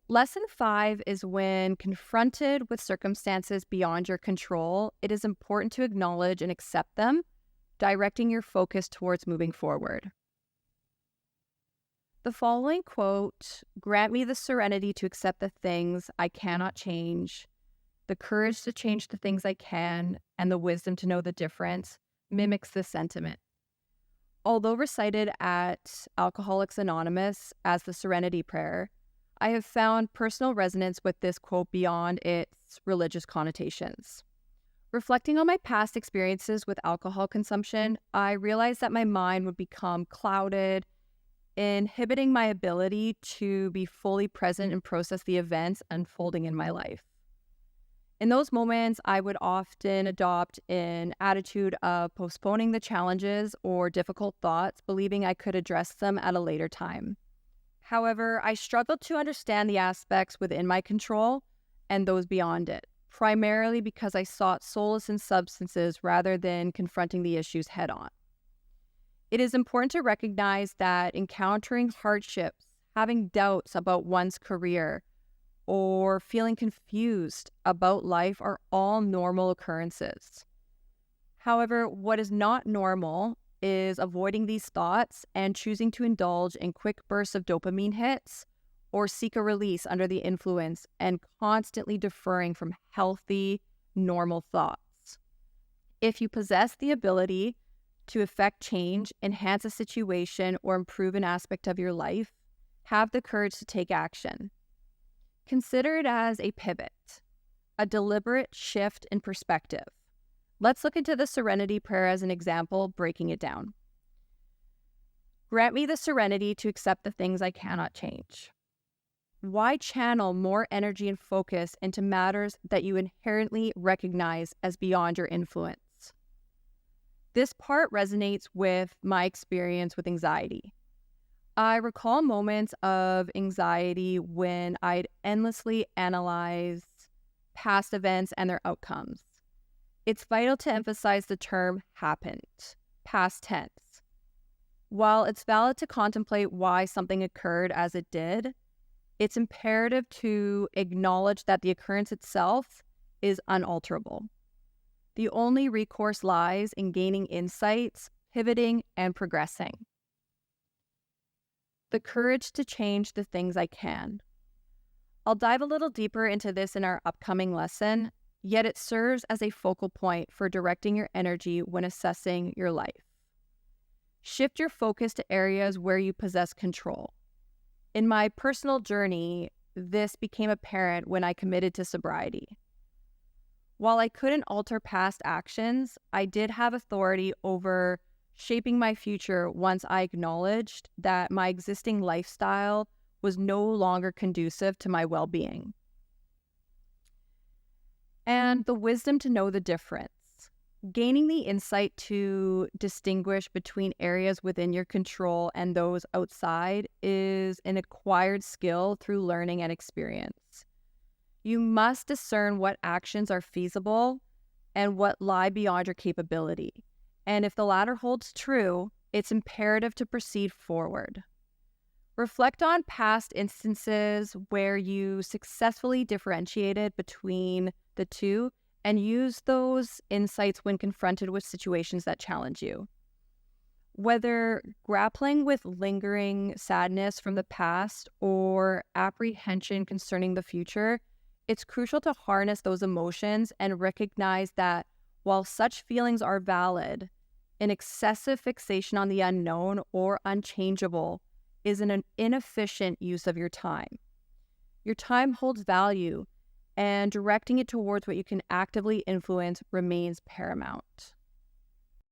Lesson 5 is when confronted with circumstances beyond your control, it is important to acknowledge and accept them, directing your focus towards moving forward. The following quote, "Grant me the serenity to accept the things I cannot change, the courage to change the things I can, and the wisdom to know the difference," mimics this sentiment. Although recited at Alcoholics Anonymous as the Serenity Prayer, I have found personal resonance with this quote beyond its religious connotations. Reflecting on my past experiences with alcohol consumption, I realized that my mind would become clouded, inhibiting my ability to be fully present and process the events unfolding in my life. In those moments, I would often adopt an attitude of postponing the challenges or difficult thoughts, believing I could address them at a later time. However, I struggled to understand the aspects within my control and those beyond it, primarily because I sought solace in substances rather than confronting the issues head on. It is important to recognize that encountering hardships, having doubts about one's career, or feeling confused about life are all normal occurrences. However, what is not normal is avoiding these thoughts and choosing to indulge in quick bursts of dopamine hits or seek a release under the influence and constantly deferring from healthy, normal thoughts. If you possess the ability to effect change, enhance a situation, or improve an aspect of your life, have the courage to take action. Consider it as a pivot, a deliberate shift in perspective. Let's look into the Serenity Prayer as an example, breaking it down. Grant me the serenity to accept the things I cannot change. Why channel more energy and focus into matters that you inherently recognize as beyond your influence? This part resonates with my experience with anxiety. I recall moments of anxiety when I'd endlessly analyze past events and their outcomes. It's vital to emphasize the term happened, past tense. While it's valid to contemplate why something occurred as it did, it's imperative to acknowledge that the occurrence itself is unalterable. The only recourse lies in gaining insights, pivoting, and progressing. The courage to change the things I can. I'll dive a little deeper into this in our upcoming lesson, yet it serves as a focal point for directing your energy when assessing your life. Shift your focus to areas where you possess control. In my personal journey, this became apparent when I committed to sobriety. While I couldn't alter past actions, I did have authority over shaping my future once I acknowledged that my existing lifestyle was no longer conducive to my well-being. And the wisdom to know the difference. Gaining the insight to distinguish between areas within your control and those outside is an acquired skill through learning and experience. You must discern what actions are feasible and what lie beyond your capability. And if the latter holds true, it's imperative to proceed forward. Reflect on past instances where you successfully differentiated between the two and use those insights when confronted with situations that challenge you. Whether grappling with lingering sadness from the past or apprehension concerning the future, it's crucial to harness those emotions and recognize that while such feelings are valid, an excessive fixation on the unknown or unchangeable is an inefficient use of your time. Your time holds value, and directing it towards what you can actively influence remains paramount.